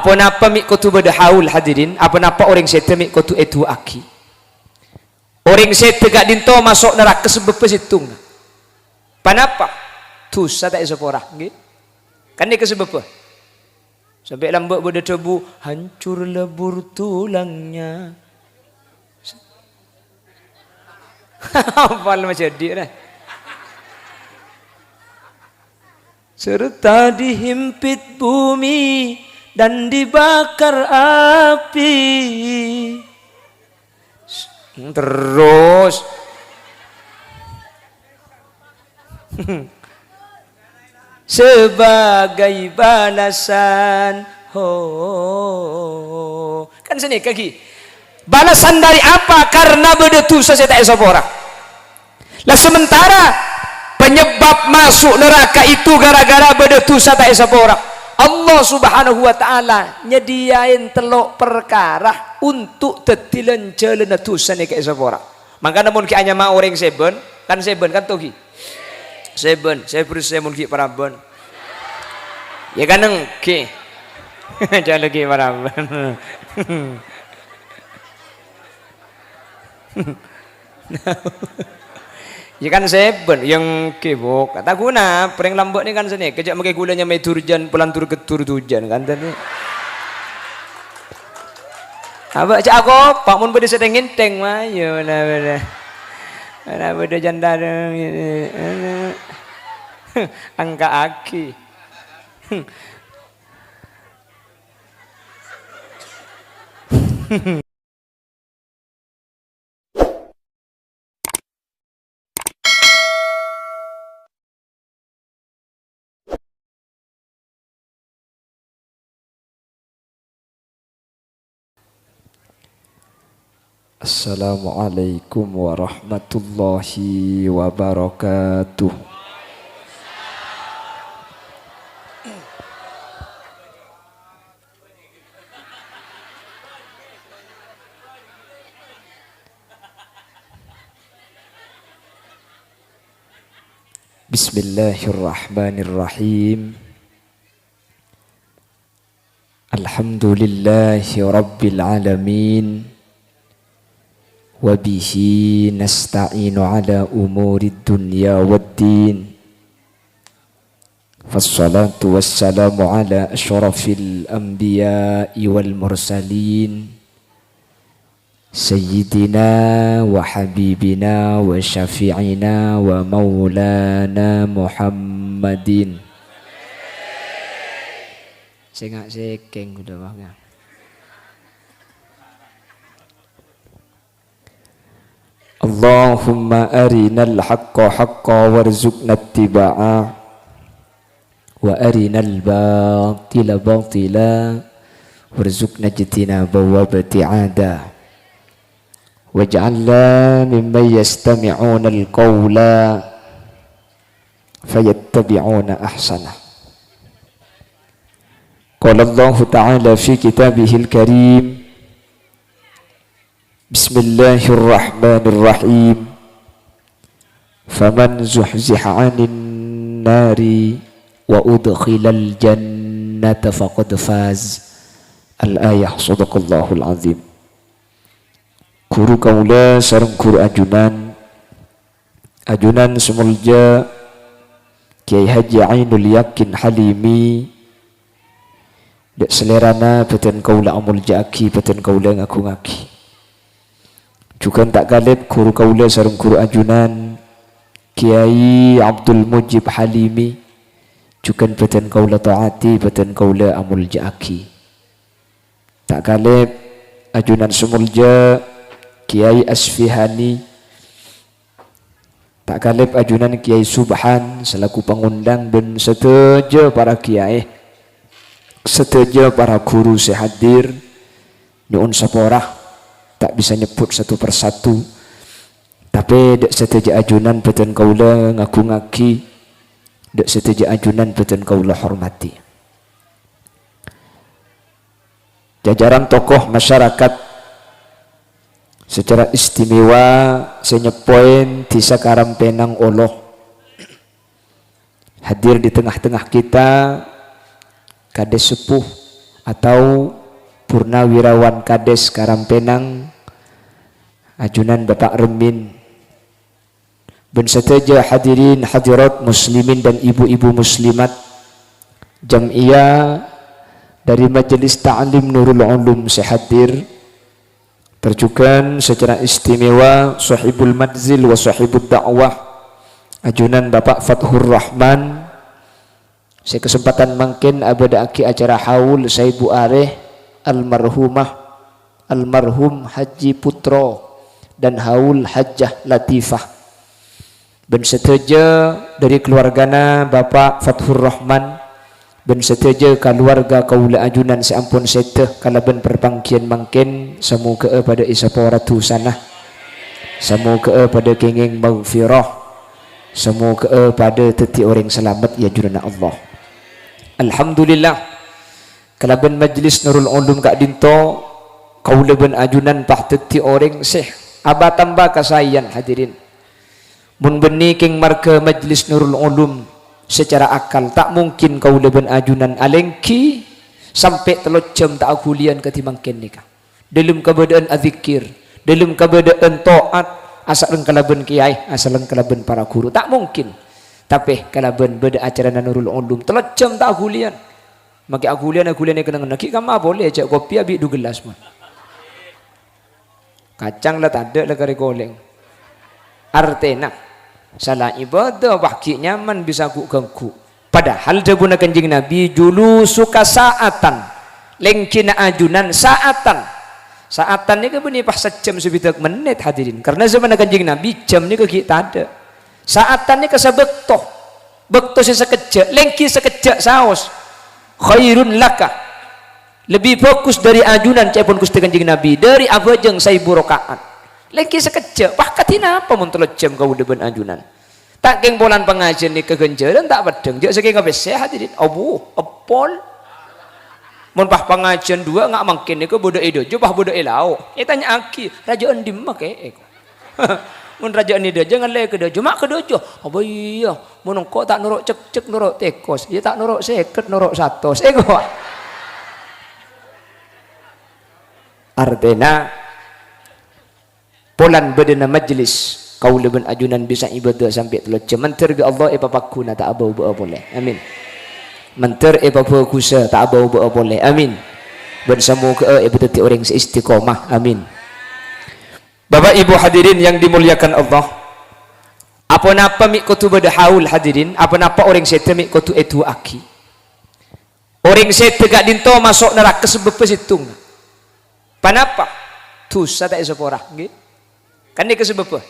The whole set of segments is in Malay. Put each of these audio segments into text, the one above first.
Apa napa mik kutu berdahaul hadirin, apa napa orang sete mik kutu etu aki. Orang sete gak dinto masuk neraka sebab situng. Panapa? Dosa tak seporah, nggih. Kan dia sebab apa? Sampai lambak berdebu, hancur lebur tulangnya. Hafal macam dia dah. Serta dihimpit bumi dan dibakar api. Terus sebagai balasan kan sini kaki balasan dari apa? Karena berdosa saya tak sapa orang. Lah sementara penyebab masuk neraka itu gara-gara berdosa tak sapa orang. Allah Subhanahu wa taala nyediain telok perkara untuk tetilan jalan dosa ni kayak sapa orang. Maka namun ki hanya mau orang seben kan togi. Seben, saya berusaha mun ki paraban. Ya kaneng ki. Jangan lagi paraban. Ya kan seben yang kebok kata guna pereng lambok ni kan sini kejak makai gulanya mai turjan pelantur ketur tujan kan tadi apa cak aku pak mun bede sedeng nginteng mah ya mana bede janda angka aki Assalamualaikum warahmatullahi wabarakatuh. Bismillahirrahmanirrahim. Alhamdulillahi rabbil alamin. وبه نستعين على أمور الدنيا والدين فالصلاة والسلام على أشرف الأنبياء والمرسلين سيدنا وحبيبنا وشفيعنا ومولانا محمد saya sekeng udah bang. Allahumma arinal haqqa haqqa warzuqna ittiba'ah wa arinal batila batila warzuqna ijtinaba wa ibti'ada waj'alna mimman yastami'una al-qawla fayattabi'una ahsana. Qala Allah ta'ala fi kitabihil karim Bismillahirrahmanirrahim. Faman zuhziha 'anil nari wa udkhilal jannata faqad faz. Al-ayah sadaqallahul azim. Guru kaula sareng guru ajunan semulja Kiai Haji Ainul Yakin Halimi dek selerana beten kaula amulja aki beten kaula ngaku ngaki. Juga tak galib guru kaula sareng guru ajunan Kiai Abdul Mujib Halimi juga beten kaula taati beten kaula amul jaaki. Tak galib ajunan semulja Kiai Asfihani, tak galib ajunan Kiai Subhan selaku pengundang dan seteja para kiai, seteja para guru sehadir nyuun saporah. Tak bisa nyebut satu persatu, tapi dek seteja ajunan beten kaula ngaku ngaki, dek seteja ajunan beten kaula hormati. Jajaran tokoh masyarakat secara istimewa senyepoin di Sakaram Penang Allah hadir di tengah-tengah kita kades sepuh atau Purnawirawan Kades Karangpenang ajunan Bapak Remin. Ben seteja hadirin hadirat muslimin dan ibu-ibu muslimat Jam'iyah dari Majelis Ta'lim Nurul Ulum sehadir. Terjukan secara istimewa Sahibul Madzil wa Sahibul Da'wah ajunan Bapak Fathur Rahman. Saya kesempatan mungkin abada aki acara haul saya Bu Areh almarhumah almarhum Haji Putro dan haul Hajjah Latifah. Ben seteja dari keluargana Bapak Fathur Rahman, ben seteja keluarga kaula ajunan seampun seteh kalaban perpangkian mangkin semoga pada isaporatu sana, semoga pada kenging maghfirah, semoga pada teti orang selamat ya jurana Allah. Alhamdulillah kalaban majlis Nurul Ulum Kak Dinto kaula ben ajunan pah teti orang seh aba tambah kasayan hadirin. Mun beni king marga Majlis Nurul Ulum secara akal tak mungkin kau leben ajunan alengki sampai 3 jam tak akulian ketimangkin nikah. Dalam keadaan azikir, dalam keadaan taat, asalkan kalaben kiai, asalkan kalaben para guru tak mungkin. Tapi kalaben beda acara Nurul Ulum 3 jam tak akulian. Maki akulian yang kena ki kama boleh ajak kopi abi 2 gelas mah. Kacang lah tak ada lah kari goleng. Artena salah ibadah baki nyaman bisa ku ganggu. Padahal debuna kanjeng Nabi dulu suka saatan lengkina ajunan saatan. Saatan ni ke beni pas sejam sebitak menit hadirin. Karena zaman kanjeng Nabi jam ni ke kita ada. Saatan ni ke sebektoh. Bektoh sekejap, lengki sekejap saos. Khairun laka. Lebih fokus dari ajunan cepon Gusti kanjeng Nabi dari abajeng 1000 rakaat. Lagi sekejap, bahkan apa mun 3 jam kau depan ajunan. Tak keng bolan pengajian ni kegenjaran tak pedeng. Jek saking kabeh hadirin. Abu, apol. Mun pah pengajian 2 ngak mungkin ni ke bodo edo, jubah bodo elau. Tanya aki, raja endi mak mun raja ni dia jangan le ke dojo, mak ke dojo. Apa iya, mun kok tak nuruk cek nuruk tekos, ya tak nuruk seket nuruk 100. Kok. Artena polan bedena majlis kau leben ajunan bisa ibadah sampai 3 jam. Mentir ke Allah epapakuna tak abau boleh. Amin. Mentir epapakusa tak abau boleh. Amin. Bersama ke ibadati orang seistiqomah. Amin. Bapak Ibu hadirin yang dimuliakan Allah. Apa napa mik kutu beda haul hadirin? Apa napa orang sete mik kutu etu aki? Orang sete gak dinto masuk neraka sebab situng. Panapa? Tusa tak esopora, nggih. Kan dia kesebab apa?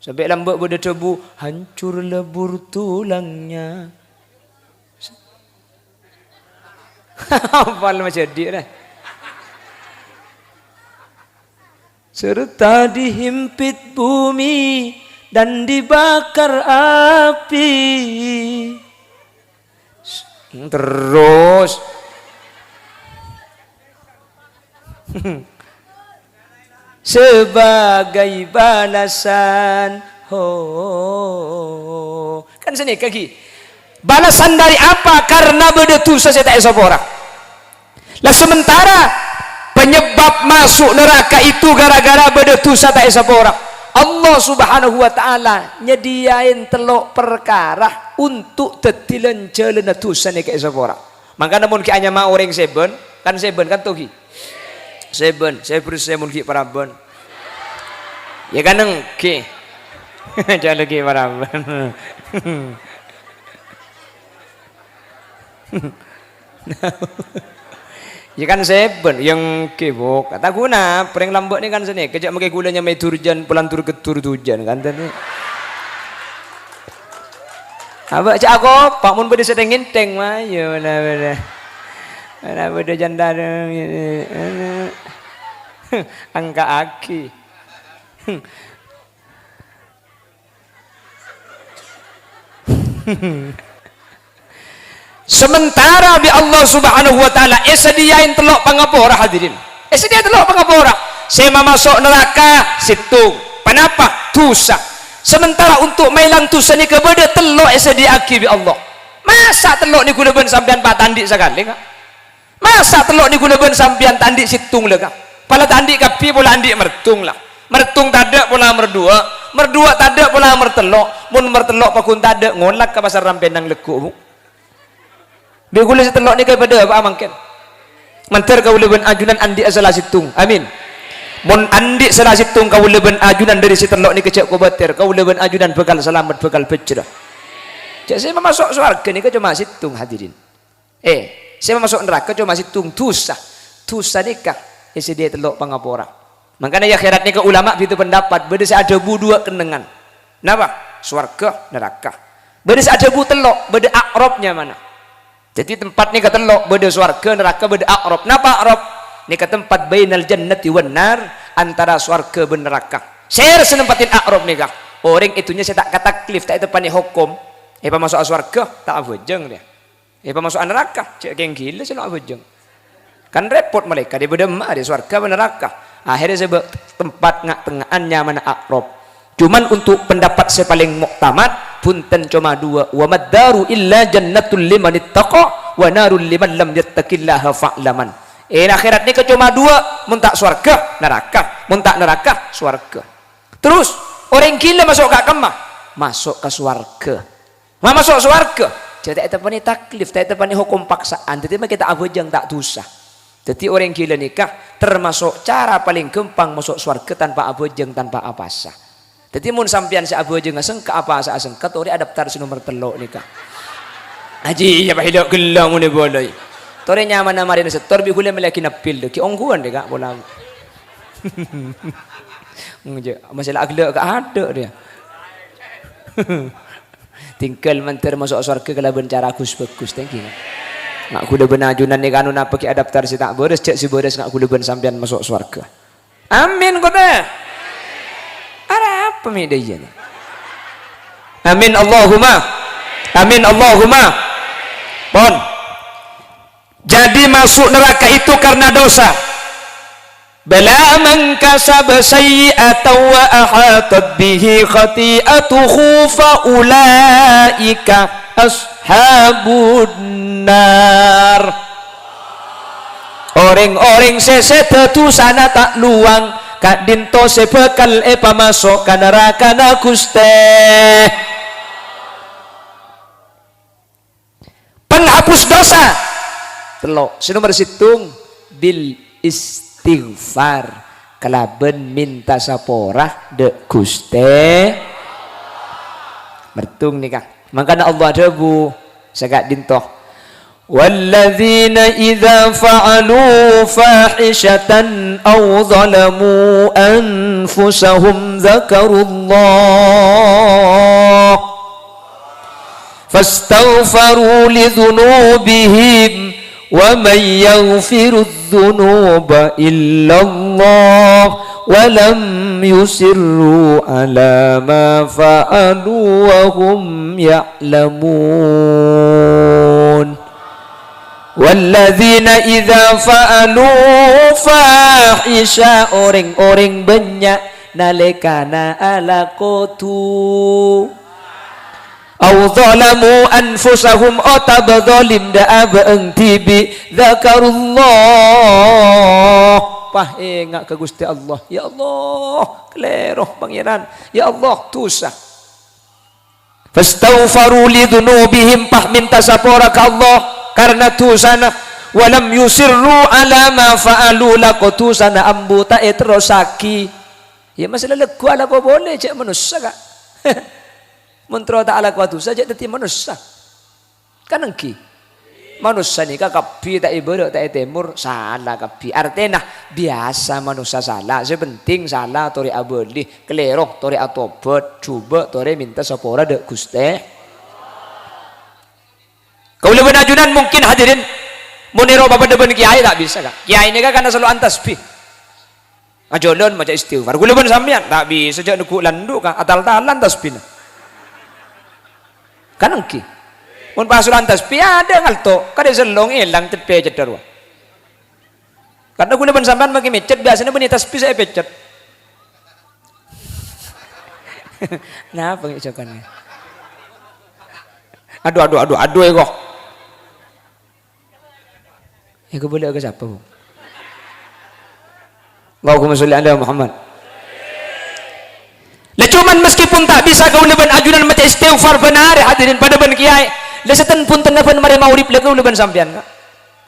Sampai lambak berdebu hancur lebur tulangnya. Hafal macam dia dah. Serta dihimpit bumi dan dibakar api. Terus sebagai balasan kan sini kaki balasan dari apa? Karena berdosa saya tak esapora lah. Sementara penyebab masuk neraka itu gara-gara berdosa tak esapora. Allah subhanahu wa ta'ala nyediain telok perkara untuk tetilan jalan dosa ni ke esapora. Maka namun ki hanya mau orang seben kan toki Seben, saya berusaha mungkin paraban. Ya kan nengki, jangan lagi paraban. Ya kan seben yang kebok. Kata guna, pereng lambok ni kan sini. Kejap makai gulanya mai turjan, pelantur ketur tujan kan tadi. Abak cak aku, Pak Mun beda sedang nginteng mah, ya mana. Mana beda janda angka aki. Sementara bi Allah subhanahu wa ta'ala sediain telok pangapora hadirin. Sedia telok pangapora. Saya masuk neraka situ. Kenapa? Dosa. Sementara untuk mailang dosa ni kepada telok sedia aki bi Allah. Masa telok ni kuda ben sampean Pak Tandik sekali enggak? Masa telok ni guna ben sampian tandik situng lah kah? Pala tandik kapi pula andik mertung lah. Mertung tadak pula merdua, merdua tadak pula mertelok. Mun mertelok pakun tadak ngolak ke pasar rampenang lekuk. Dia gula setelok ni kepada apa mangken? Mantar kau leben ajunan andik salah situng. Amin. Mun andik salah situng kau leben ajunan dari setelok ni kecek kau bater. Kau leben ajunan bekal selamat bekal pecah. Cak saya masuk surga ni ke cuma situng hadirin. Saya masuk neraka cuma situng dosa. Dosa nikah. Isi dia telok pangapora. Makanya ya akhirat ni ke ulama itu pendapat. Beda ada dua kenangan. Napa? Surga, neraka. Beda ada telok. Beda akrabnya mana? Jadi tempat ni ke telok. Beda surga, neraka, beda akrab. Napa akrab? Ni ke tempat bainal jannati wan nar. Antara surga dan neraka. Saya senempatin akrab ni kah. Orang itunya saya tak kata klif. Tak itu panik hukum. Masuk surga. Tak abujeng dia. Masuk neraka, cek geng gila selok abujeng. Kan repot mereka dia berdema di surga dan neraka. Akhirnya sebab tempat ngak tengahannya mana akrab. Cuman untuk pendapat saya paling muktamad punten cuma dua. Wa maddaru illa jannatul liman ittaqa wa narul liman lam yattaqillaha fa'laman. Akhirat ni cuma dua, mun tak surga, neraka, mun tak neraka, surga. Terus orang gila masuk ke kemah, masuk ke surga. Masuk surga. Jadi tak pani taklif, tak pani hukum paksaan. Jadi kita abujang tak dosa. Jadi orang gila nikah termasuk cara paling gampang masuk surga tanpa abujang, tanpa apasa. Jadi mun sampian si abujang asengka apasa asengka tori adaptasi nomor telok nikah. Haji ya bahilok gelang mun boleh. Tori nyaman nama dia setor bi hule melaki napil ki ongguan dia kak bola. Masalah agak ada dia. Tinggal mantar masuk surga kalau bencara bagus thank you. Nak kuda benajunan ni kanun apa ki adaptasi tak beres cek si beres nak kuda ben sampean masuk surga. Amin kota. Ada apa media ni? Amin Allahumma. Amin Allahumma. Pon. Jadi masuk neraka itu karena dosa. Bala man kasaba sayyi'atan wa ahatat bihi khati'atuhu fa ulaika ashabun nar. Orang-orang sesetu sana tak luang kak dinto sebekal masuk ke neraka na Guste. Penghapus dosa telok sinomor situng bil istighfar kalaben minta sapora de Guste mertung nikah. Makanya Allah debu sagak dintoh walladzina idza fa'alu fahishatan aw zalamu anfusahum dzakarullah fastaghfaru lidzunubihim wa man yaghfiru dzunuba illallah wa lam yusirru ala ma fa'alu wa hum ya'lamun. Walladzina idza fa'alu fahisha orang-orang banyak nalikana ala kotu aw zalamu anfusahum otabadzalim da'abang tibi dzakarullah pah ingat ke Gusti Allah. Ya Allah keleroh pangeran, ya Allah dosa. Fastaghfaru lidzunubihim pah minta sapora ka Allah karena dosana walam yusirru ala ma fa'alu laqatu sana ambuta etrosaki ya masalah legu ala ko boleh cek manusia kak. Mentro ta'ala kuatu saja tadi manusia kan engki manusia ni kapi tak ibadah tak temur salah kapi artinya biasa manusia salah sepenting salah tori abeli keleroh tori atobat coba tori minta sapora de Guste. Kau lebih najunan mungkin hadirin muniro bapak depan kiai tak bisa kak kiai ni kan karena selalu antasbih ajolan macam istighfar kau lebih sampean tak bisa sejak nuku landu kak atal-talan tasbih kan engki mun pasuran tasbih ada ngalto kada selong elang tepe cedarwa karena guna ban sampean bagi mecet biasanya bani tasbih saya pecet. Nah pengicokannya aduh ego Ya boleh ke siapa, Bu? Allahumma sholli ala Muhammad. Lah cuman meskipun tak bisa kau leban ajunan macam istighfar benar hadirin pada ben kiai. Lah setan pun tenapan mari maurib le kau leban sampean ka.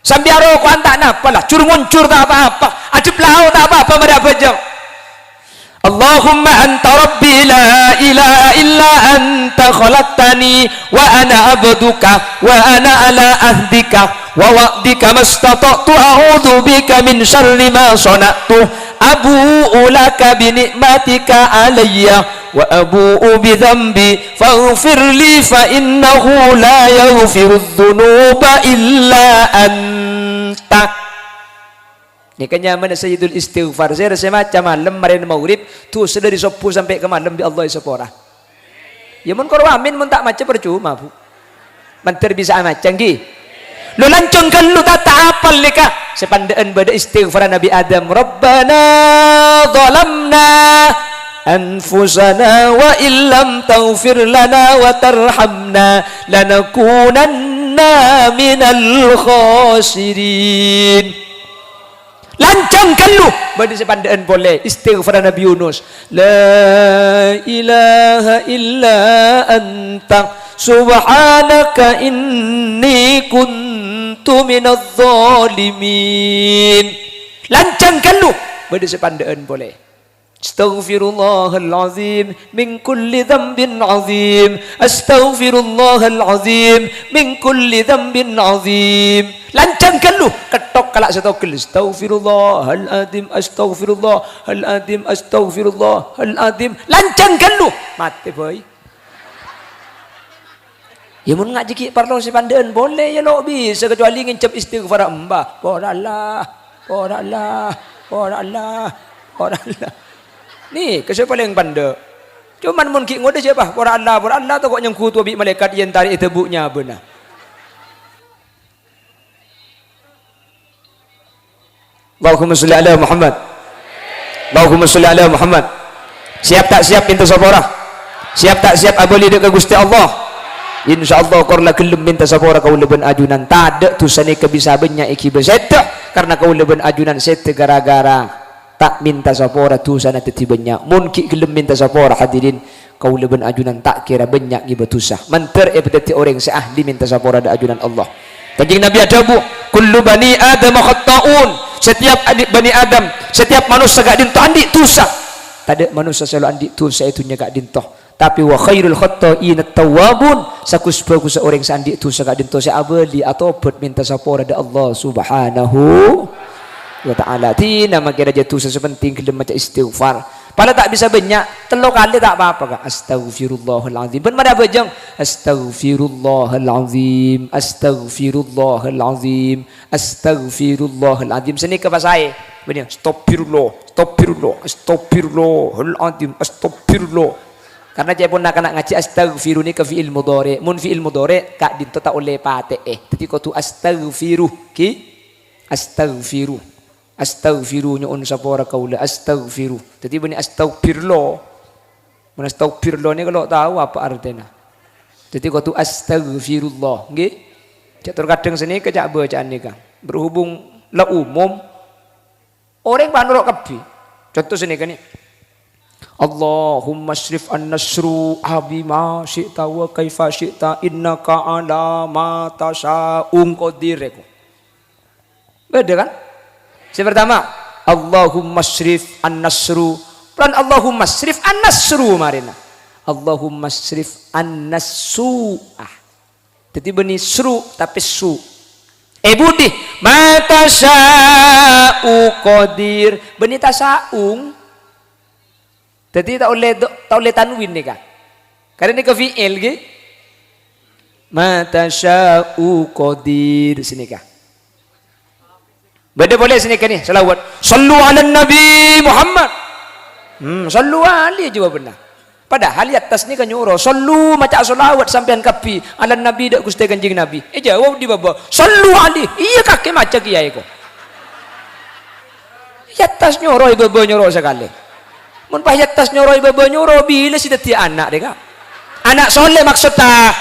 Sampean ro ku antak napa lah, cur nguncur tak apa-apa, ajib lau tak apa-apa mari apa jam. Allahumma anta rabbi la ilaha illa anta khalaqtani wa ana abduka wa ana ala ahdika wa wa'dika mastata'tu a'udzu bika min syarri ma sana'tu abu'u laka bi ni'matika alayya wa abu'u bi dhanbi faghfir li fa innahu la yaghfiru dzunuba illa anta. Ini kenyaman Sayyidul Istighfar. Saya rasa macam malam marin maurib tu sudah disopu sampai ke malam di Allah sepora. Ya mun kor amin mun tak macam percuma, Bu. Manter bisa macam gi. Lu lancung kan lu tak apal leka. Sepandaan pada istighfar Nabi Adam. Rabbana zalamna anfusana wa illam taghfir lana wa tarhamna lanakunanna minal khasirin. Lancangkan lu bagi sepandaan boleh istighfar Nabi Yunus. La ilaha illa anta subhanaka inni kuntu minadh dhalimin. Lancangkan lu bagi sepandaan boleh. Astaghfirullahalazim min kulli dhanbin azim. Astaghfirullahalazim min kulli dhanbin azim. Lancangkan lu ketok kalak setokil. Astaghfirullahalazim, astaghfirullahalazim, astaghfirullahalazim. Lancangkan lu mati boy. Ya mun ngaji parlo sepandaan boleh ya lo bisa kecuali ngincap istighfar mbah. Porallah, porallah, porallah, porallah. Ni kesya paling panda. Cuman mun ki ngode siapa? Por Allah tu kok nyengku tu bi malaikat yang tarik tebuknya benar. Allahumma sholli ala Muhammad. Allahumma sholli ala Muhammad. Siap tak siap minta sapora? Siap tak siap aboli dekat Gusti Allah? Insyaallah korla kelem minta sapora kau leben ajunan. Tak ada tu sani kebisa banyak iki beseta karena kau leben ajunan sete gara-gara tak minta sapora tu sana teti banyak. Mungkin gelem minta sapora hadirin kau leben ajunan tak kira banyak giba tusah. Manter ebeteti orang seahli minta sapora da ajunan Allah. Kanjeng Nabi ada bu, kullu bani Adam khata'un. Setiap adik bani Adam, setiap manusia gak dintoh andik tusah. Tadi manusia selalu andik tusah itunya gak dintoh. Tapi wa khairul khata'in at-tawwabun. Sakus-bagus orang sandik tusah gak dintoh saya abadi atau bet minta sapora da Allah Subhanahu wa ta'ala. Tina makira jatuh sepenting kelem macam istighfar. Pada tak bisa banyak, telur kali tak apa-apa kak. Astaghfirullahalazim. Ben mana bejang? Astaghfirullahalazim. Astaghfirullahalazim. Astaghfirullahalazim. Sini ke pasai. Benar. Astagfirullah. Astagfirullah. Astagfirullahalazim. Astagfirullah. Karena saya pun nak ngaji astaghfiru ni ke fi'il mudhari. Mun fi'il mudhari kak dinto tak oleh pate. Jadi kau tu astaghfiru ki astaghfiru. Astaghfiru nyun sapora kaula astaghfiru. Jadi bani astaghfirullah. Mun astaghfirullah ni kalau tahu apa artinya. Jadi kau tu astaghfirullah, nggih. Cak terkadang sini kejak bacaan ni kan. Berhubung la umum orang panurok kabi. Contoh sini kan ni. Allahumma syrif an-nasru abima syi'ta wa kaifa syi'ta innaka ala ma tasa'un qadir. Beda kan? Yang pertama, Allahumma syrif an-nasru. Pelan Allahumma syrif an-nasru marina. Allahumma syrif an-nasu'ah. Jadi benih sru tapi su. Budi, mata sya'u qadir. Benih tasaung. Jadi tak oleh tanwin ni kan. Karena ni ke fi'il ke. Mata sya'u qadir sini kan. Beda boleh sini kan ni salawat. Sallu ala Nabi Muhammad. Sallu ali juga benar. Padahal atas ni kan nyuruh sallu macam salawat sampean kapi ala Nabi dak Gusti Kanjeng Nabi. Jawab di bawah. Sallu ali. Iya kakek macam kiai ko. Atas nyuruh ibu nyuruh sekali. Mun pah atas nyuruh ibu nyuruh bila si dadi anak deka. Anak soleh maksudnya.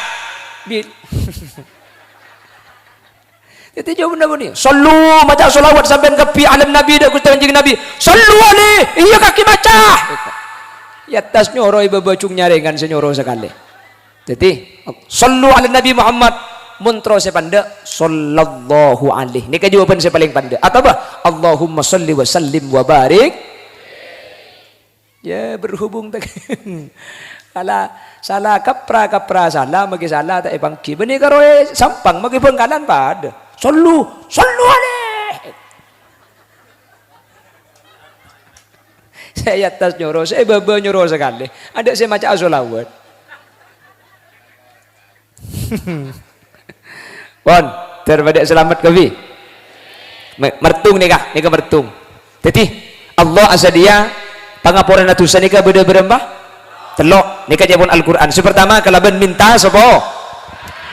Itu jawab benda-benda. Sallu macam solawat sampai ke alam Nabi dah kusta anjing Nabi. Sallu alih. Iya kaki maca. Ya tas nyoro ibu bacung nyarengan senyoro sekali. Jadi sallu ala Nabi Muhammad muntro saya pandai sallallahu alaihi. Ini kan jawaban saya paling pandai. Atau apa? Allahumma salli wa sallim wa barik. Ya berhubung tak. Salah kapra salah magi salah tak bangki. Beni karo sampang magi bengkalan pada. Sallu alaihi. Saya atas nyoro, saya baba nyoro sekali. Ada saya macam asolawat. Pon, terpada selamat kavi. Mertung nikah mertung. Jadi Allah asadia pangaporan atusan nikah beda berembah telok nikah jabon Al-Quran. Sepertama kalaban minta sopo.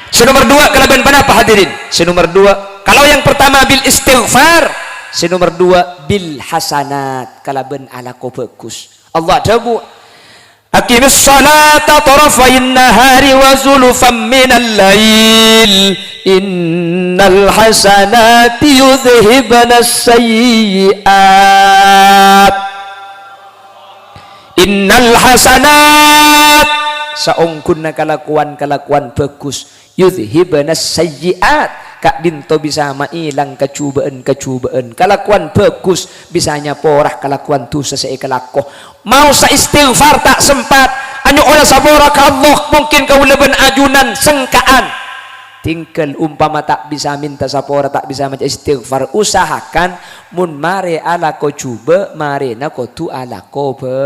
Senomor dua kalaban pada apa hadirin? Senomor dua kalau yang pertama bil istighfar, senomor dua bil hasanat kalaban ala ko bagus. Allah dabu aqimis salata tarafayn nahari wa zulfan minal lail innal hasanati yudhhibna as-sayyi'at innal hasanat saungkunna kalakuan bagus yudhhibna as-sayyi'at kak dinto bisa mailang kecubaan kalakuan bagus bisanya porah kalakuan tu sesuai kelakoh mau sa istighfar tak sempat anyo olah sabora ka Allah mungkin kau leben ajunan sengkaan tinggal umpama tak bisa minta sapora tak bisa macam istighfar usahakan mun mare ala ko cuba mare na ko tu ala ko be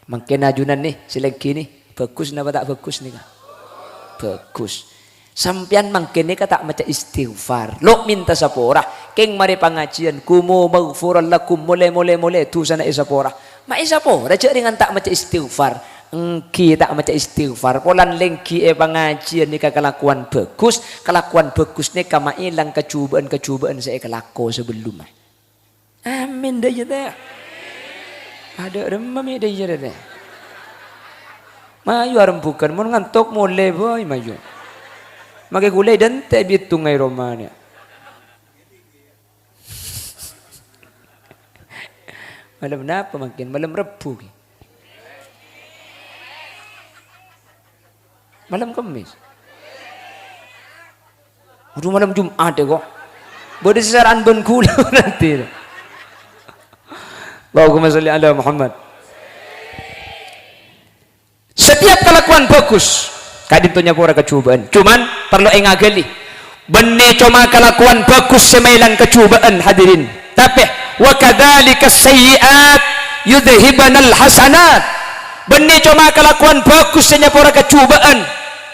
mungkin ajunan nih selagi nih bagus napa tak bagus nih bagus sampian mangkene kata maca istighfar lo minta sapora keng mari pengajian kumu maghfuran lakum mole tu sana isapora ma isapora cek dengan tak maca istighfar engki tak maca istighfar polan lengki pengajian ni kelakuan bagus ni kama ilang kecubaan saya kelako sebelum amin dah ya ada remam dah ya dah mayu arempukan mun ngantuk mole boy mayu maka gulai dan tak bitung ngai romanya. Malam apa makin malam Rebu. Malam Kamis. Udah malam Jumat deh kok. Boleh sesaran ben kula nanti. Allahumma sholli ala Muhammad. Setiap kelakuan bagus kadintonya pura kecubaan cuman perlu engagali benih cuma kelakuan bagus semailan kecubaan hadirin tapi wa kadzalika sayyi'at yudhibanal hasanat benih cuma kelakuan bagus senya pura kecubaan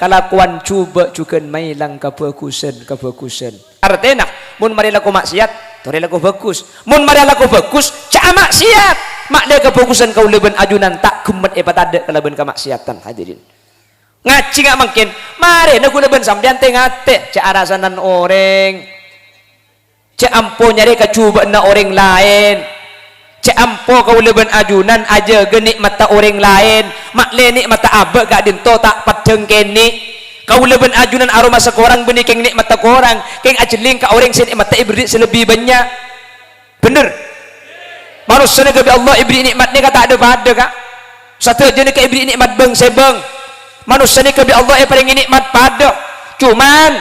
kelakuan cuba juga mailang kebagusan artinya mun mari laku maksiat tore laku bagus mun mari laku bagus cak maksiat mak de kebagusan kau leben ajunan tak gemet ada kelaben kemaksiatan hadirin ngaji nggak mungkin mari nak guna ben sampean tengate cak arasanan orang cak ampo nyari kecubaan na orang lain cak ampo kau leben ajunan aja genik mata orang lain mak lenik mata abek gak dinto tak padeng kene kau leben ajunan aroma sekorang benih keng nik mata korang keng ajeling ka orang sini mata ibrit selebih banyak bener manusia gabi Allah ibri nikmat ni kata ada pada kak satu aja ni ka ibri nikmat beng sebeng manusia ni kebi Allah paling nikmat pada cuman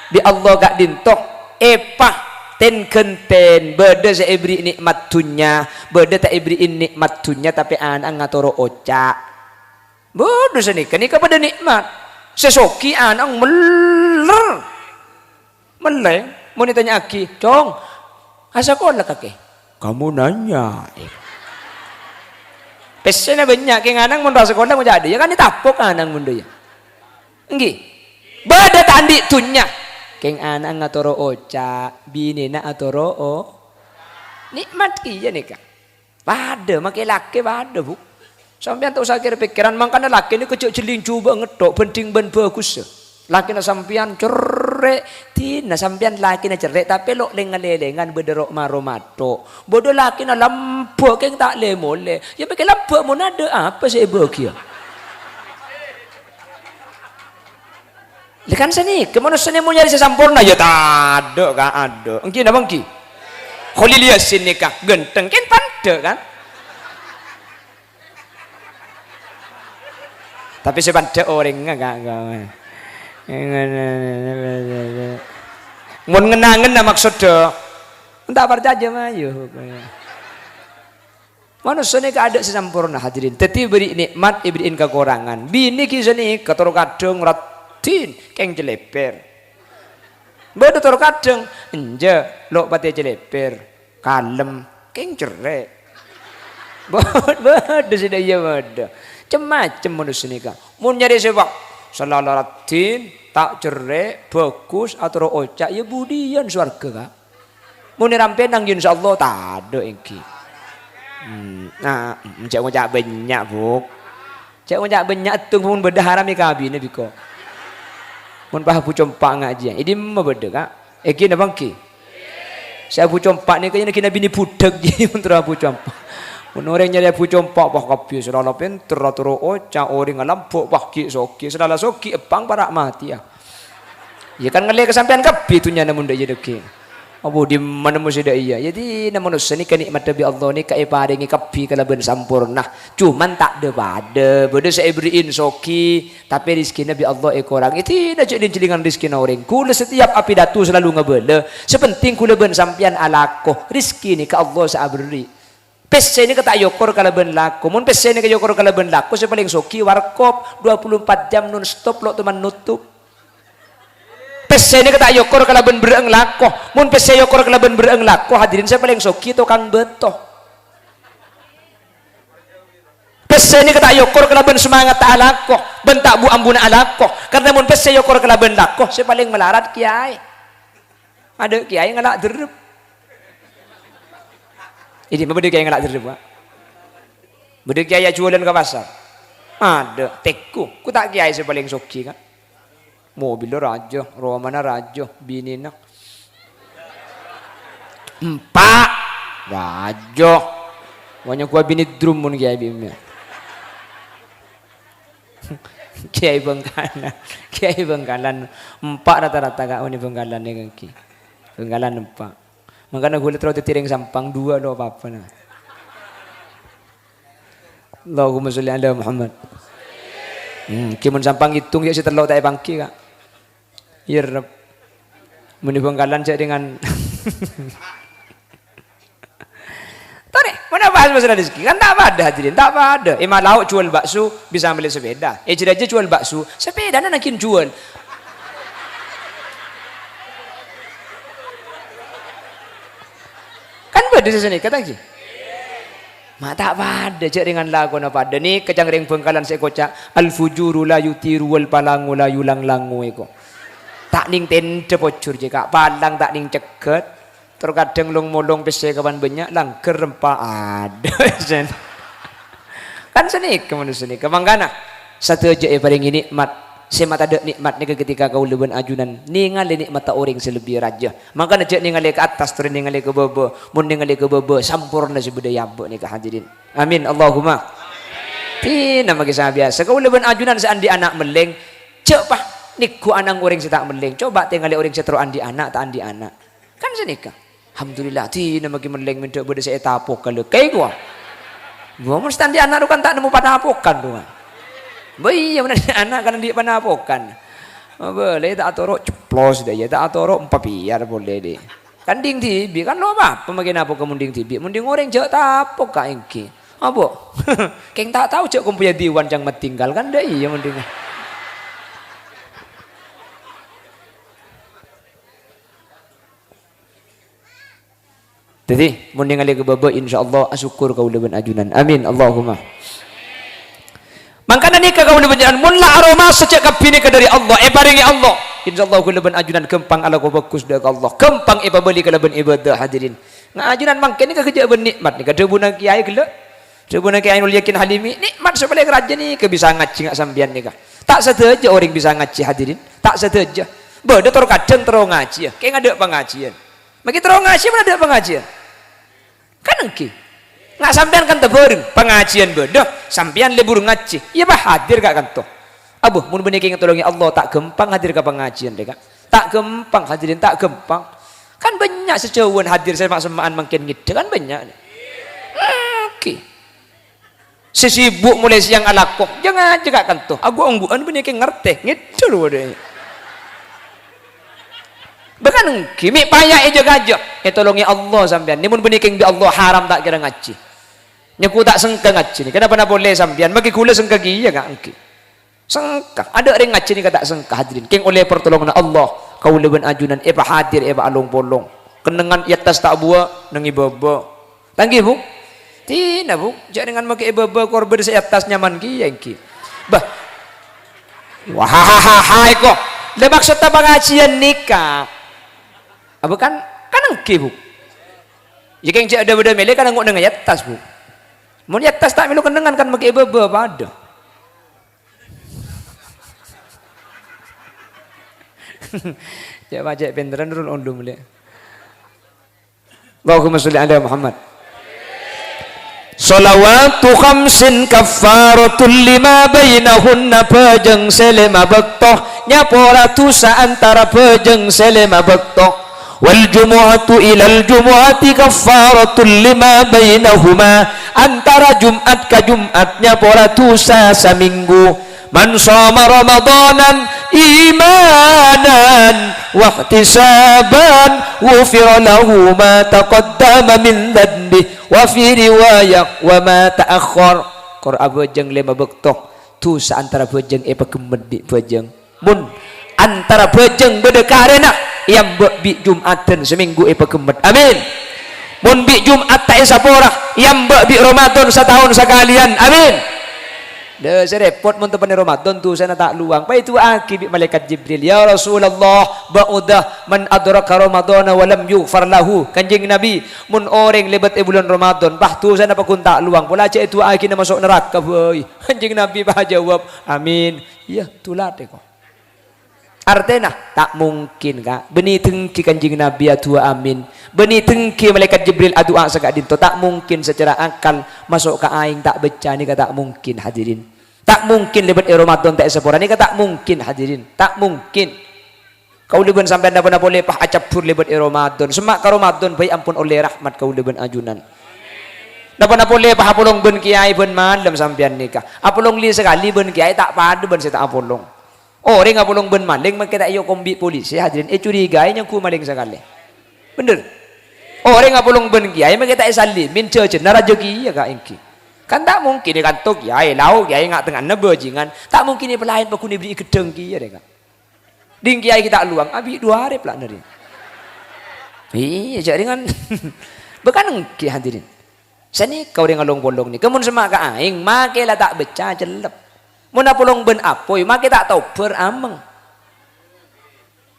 di Allah gak dintok epah ten kenten beda saya ibri nikmat dunya beda tak ibri nikmat dunya tapi anak ngatoro oca bodoh seni kan ini kepada nikmat sesoki anak meleng mau ditanya aki cong asa sekolah kakek kamu nanya pesena banyak keng anang mun sekolah mau jadi ya kan ditapok anang mun ya enggi beda tandi tunya keng anang ngatoro oca binena atoro o nikmat kiya nika pada make laki pada bu sampean tak usah kira pikiran mangkana laki ni kecuk jeling coba ngedok penting ben bagus laki na sampean cerek tina sampean laki na cerek tapi lo lengan-lengan bederok maromato bodoh laki na lampu keng tak le mole ya pakai lampu mau ada apa sih bahagia Kan seni kemanusiaan mau nyari sempurna ya tak ada kan ada engki napa engki Khalil Yasin nikah genteng kan pande kan tapi sepande orang enggak mun ngenangen maksudnya entah percaya mayu manusia ini ada sempurna hadirin tetapi beri nikmat ibrin kekurangan bini kisah ni kator kadang ratin keng jeleper beda tor kadang enje lo pati jeleper kalem keng cerek beda sudah iya beda macam manusia ni kan mun nyari sebab selalu ratin tak cerek bagus atau ocak ya budian swarga kan mun rampe nang insyaallah tak ada engki nah cak ngocak banyak buk cak ngocak banyak tu pun beda haram ni kabine biko mun bah pucompak ngaji ini mah beda kak eki na bangki saya pucompak ni kayaknya kena bini budak je untuk pucompak mun orang nyari pucompak bah kapi selala pinter atau ocak orang ngalampuk bah ki soki selala soki epang parak mati ya kan ngele kesampean kapi tu nyana mun dak je deki Abu di mana mesti dah iya. Jadi nama manusia ni kenikmat dari Allah ni kai paringi kapi kalaban sampurna. Cuman tak ada pada. Beda saya beriin soki tapi rezeki Nabi Allah kurang. Itu dah jadi jelingan rezeki orang. Kula setiap api datu selalu ngebela. Sepenting kula ben sampian alakoh. Rezeki ni ke Allah saya beri. Pese ni kata yokor kalaban laku. Mun pese ni ke yokor kalaban laku saya paling soki warkop 24 jam non stop lo teman nutup. Pese ini kata yokor kalaban bereng lakoh mun pese yokor kalaban bereng lakoh hadirin saya paling soki tukang betoh pese ini kata yokor kalaban semangat tak alakoh bentak bu ambuna alakoh karena mun pese yokor kalaban lakoh saya paling melarat kiai ada kiai ngelak derep ini beda kiai ngelak derep beda kiai jualan ke pasar ada teku ku tak kiai saya paling soki kan mobil raja, romana raja, bini nak empat raja, banyak gua bini drum mun kiai bimnya, kiai Bengkalan empat rata-rata kau ni Bengkalan ni kaki, Bengkalan empat, makanya gua terus tiring sampang dua do apa nah, Allahumma sholli ala Muhammad, kimun sampang hitung ya si terlalu tak bangki kak. Irep meni Bengkalan cek dengan tadi mana bahas masalah rezeki kan tak ada hadirin tak ada emang lauk jual bakso bisa beli sepeda aja jual bakso sepeda nak nakin jual kan beda sini kata sih mak tak ada cek dengan lagu apa ada ni kejang ring Bengkalan saya kocak al fujuru la yutiru wal palangu la yulang langu eko tak ning tende pocur je kak palang tak ning ceket terkadang long molong pese kawan banyak langker rempah ada kan seni manusia ni kemangkana satu aja paling ini nikmat semat ada nikmat ni ketika kau leban ajunan ningali nikmat tak orang selebih raja makanya cek ningali ke atas turun ningali ke bawah mun ningali ke bawah sampurna si budaya abok ni hadirin amin Allahumma tina magi biasa kau leban ajunan seandi anak meleng cek pah niku anang orang tak meleng coba tinggali orang setro andi anak tak andi anak kan senika alhamdulillah tina magi meleng minta beda saya tapok kalau kayak gua mesti andi anak tu kan tak nemu pada apokan tu bayi yang mana anak kan dia pada apokan boleh tak atorok ceplos dah ya tak atorok biar boleh deh kan ding tibi kan lo apa pemakin apa kemunding tibi munding orang jauh tapok kak engki apa keng tak tahu cek kumpuya diwan yang tinggal kan dah iya munding jadi mending ali ke baba insyaallah asyukur kau leban ajunan amin Allahumma mangkana ni kau leban ajunan mun la aroma sejak kabine ke dari Allah paringi Allah insyaallah kau leban ajunan kempang ala kau bagus dak Allah kempang beli ke leban ibadah hadirin ngajunan mangkene ke kerja nikmat ni kada buna kiai gelek sebuna kiai nul yakin halimi nikmat sebalik raja ni ke bisa ngaji ngak sambian ni ka tak sedaja orang bisa ngaji hadirin tak sedaja beda tor kadang terus ngaji kayak ada pengajian bagi terus ngaji mana ada pengajian kan engki nggak sampean kan tebareng pengajian beda sampean libur ngaji iya bah hadir gak kan toh Abuh mun benih king tolongi Allah tak gempang hadir ke pengajian dek. Tak gempang hadirin, tak gempang. Kan banyak sejauhan hadir semak-semakan makin ngide kan banyak. Oke. Sesibuk mulai siang alakoh. Jangan jaga kantuh. Aku ongguan benih king ngerti ngide lu deh. Bahkan kimi payah jaga aja. Tolongi Allah sampean. Ni mun benih king bi Allah haram tak kira ngaji. Nyaku tak sengka ngaji ni. Kenapa nak boleh sampean? Bagi kula sengka giya gak engki. Sengka. Ada orang ngaji ni kata sengka hadirin. King oleh pertolongan Allah. Kau leben ajunan. Eba hadir, eba along bolong. Kenengan iatas tak buat. Nengi baba. Tanggi bu? Tina bu. Jangan dengan makai baba korban di atas nyaman giya engki. Bah. Wahahahahai kok. Le maksud tak pengajian nikah. Apa kan? Kan engki bu. Jika yang cik ada benda melek kan ngok dengan iatas bu. Mun iatas tak milu kenengan kan makai baba pada. Cik macam penderan turun ondum le. Allahumma sholli ala Muhammad. Salawatu khamsin kaffaratul lima bainahunna pejeng selema bektoh nyapora tusa antara pejeng selema bektoh wal jumu'atu ilal jumu'ati kaffaratul lima bainahuma antara Jumat ke Jumat nyapora tusa saminggu man shoma ramadanan imanan wa ihtisaban ghufira lahu ma taqaddama min dhanbi wa fi riwayah wa ma ta'akhkhar qor abejeng lima bektoh tu antara bejeng pekemedi bejeng mun antara bejeng bedekarena yang bi Jumatan seminggu pekemed amin mun bi Jumat tak sapora yang bi Ramadan setahun sekalian amin. Dah serepot mun tepan Ramadan tu sana tak luang. Pa itu akib malaikat Jibril. Ya Rasulullah, ba'udah man adraka Ramadan wa lam yughfar lahu. Kanjeng Nabi, mun orang lebat bulan Ramadan, bah tu sana pakun tak luang. Pola cak itu akib masuk neraka boy. Kanjeng Nabi bah jawab, amin. Ya, tulah deh kok. Artinya tak mungkin kak. Beni tengki kanjeng Nabi atu amin. Beni tengki malaikat Jibril adu sakak dinto. Tak mungkin secara akal masuk ke aing tak baca ni kata tak mungkin hadirin. Tak mungkin lebat Ramadan tak sepora ni kata tak mungkin hadirin. Tak mungkin. Kau leban sampai anda pernah boleh pah acapur lebat Ramadan. Semak ke Ramadan baik ampun oleh rahmat kau leban ajunan. Napa pernah boleh pah apolong ben kiai ben malam sampean nikah. Apolong li sekali ben kiai tak padu ben saya tak apolong. Orang apolong ben maling maka tak yo kombi polisi hadirin. Curiga yang ku maling sekali. Bener. Orang apolong ben kiai maka tak salim min cece narajeki ya kak engki. Kan tak mungkin dia kantuk kiai lau kiai ngak tengah nebajingan. Tak mungkin dia pelayan paku ni beri gedeng kiai deka. Ding kiai kita luang abi 2 hari pula nari. Iya jaringan. Bukan engki hadirin. Sani kau dengan long-bolong ni. Kemun semak ka aing makelah tak beca jelep. Mun apolong ben apoy make tak tahu berameng.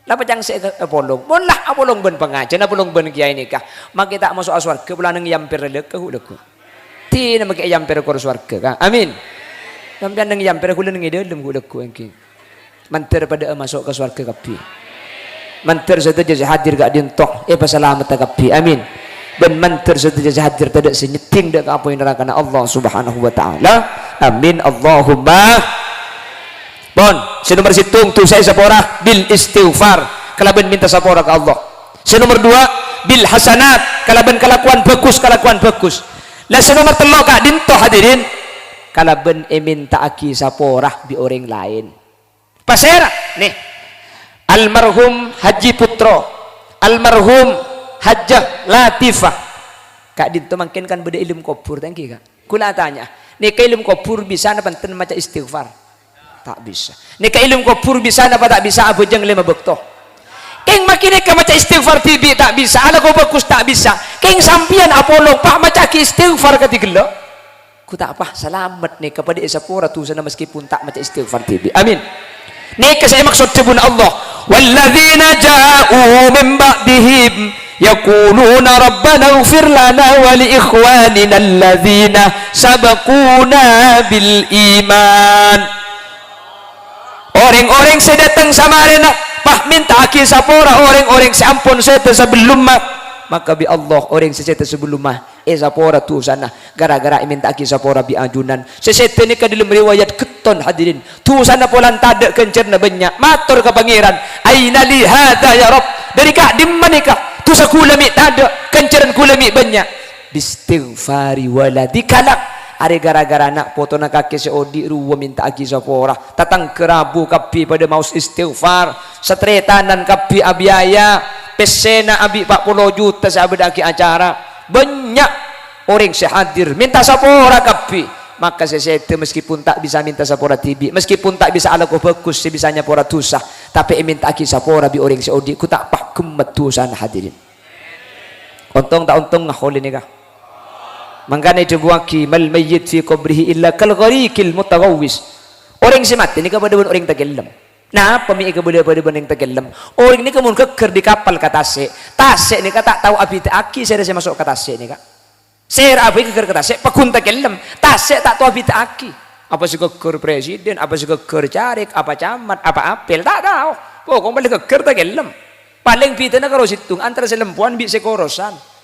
Lapa jang se apolong. Mun lah apolong ben pengajian apolong ben kiai nikah. Make tak masuk aswarga pula nang yampir leke huleku. Ti na make yampir kor swarga ka. Amin. Sampeyan nang yampir kula nang dalem huleku engki. Manter pada masuk ke swarga kapi. Manter saja hadir gak dintok pasalamat kapi. Amin. Ben manter saja hadir tidak senyeting dak apa yang neraka Allah Subhanahu wa taala. Amin Allahumma. Bon, nomor situng tu saya sapora bil istighfar. Kalaban minta sapora ke Allah. Nomor 2 bil hasanat. Kalaban kelakuan bagus. Lah nomor 3 kak dinto hadirin. Kalaban minta aki sapora bi orang lain. Pasera nih. Almarhum Haji Putro. Almarhum Hajjah Latifah. Kak dinto mungkin kan beda ilmu kubur tangki kak. Kula tanya, nika ilmu kubur bisa apa enten maca istighfar? Tak bisa. Nika ilmu kubur bisa apa tak bisa abojeng 5 bekto. Keng makin nika maca istighfar tibi tak bisa, ala ko bagus tak bisa. Keng sampian apolong pak maca ki istighfar katigelo. Ku tak apa selamat nih kepada isapura tu sana meskipun tak maca istighfar tibi. Amin. Nika saya maksud tebun Allah. Walladzina ja'u min ba'dihim yaquluna rabbana ighfir lana wa li ikhwanina alladzina sabaquna bil iman. Orang-orang saya datang sama arena pah minta aki sapora orang-orang seampun saya sebelum maka bi Allah orang sesete sebelum mah sapora tu sana gara-gara minta ki sapora bi ajunan sesete ni ka dalam riwayat keton hadirin tu sana polan tade kencerna banyak matur ke pangeran aina li hadza ya rab dari ka di manika tu sakulami tade kenceran kulami banyak bistighfari waladikala are gara-gara anak foto nak kaki seodi ruwa minta aki sapora tatang kerabu kapi pada maus istighfar setretanan kapi abiaya pesena abi 40 juta sabedaki acara banyak orang sehadir minta sapora kapi maka sesete meskipun tak bisa minta sapora tibi meskipun tak bisa ala ko bagus sebisanya pora tusah tapi minta aki sapora bi orang seodi ku tak pakem metusan hadirin untung tak untung ngahol ini kah mangkana itu buaki mal mayyit fi qabrihi illa kal gharikil mutaghawwis orang si mati ni kepada orang tagellam nah pemi kepada orang tagellam orang ni kemun keker di kapal ke tasik ni tak tahu abi aki saya masuk ke tasik ni kak saya abi keker ke tasik pakun tagellam tasik tak tahu abi aki apa sih keker presiden apa sih keker carik apa camat apa apel tak tahu pokok balik keker tagellam paling pitana karo situng antara selempuan bi sekorosan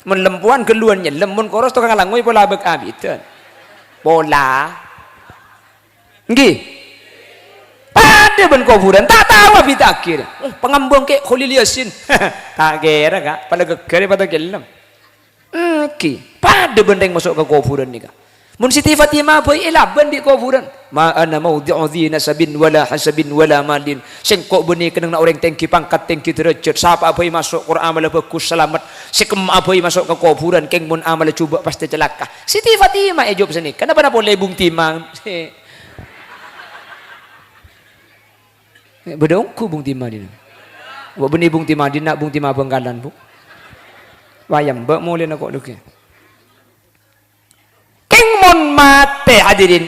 mun lempuan keluarnya lemun koros tukang langoi pola bek abitan pola nggih pada ben kuburan tak tahu abi akhir pengambang ke Khalil Yasin tak kira kak pada gegere pada gelem nggih pada benteng masuk ke kuburan ni kak mun Siti Fatimah boy elaban di kuburan ma ana maudhi'u dhi nasabin wala hasabin wala malin sing kok beni kenang orang tengki pangkat tengki derajat siapa boy masuk Quran amal bagus selamat sikem boy masuk ke kuburan keng mun amal coba pasti celaka Siti Fatimah jawab sini kenapa na boleh bung timang bedongku bung timah dina wa beni bung timah dina bung timah Bengkalan bu wayam mbak mulai nak kok duke mon mate hadirin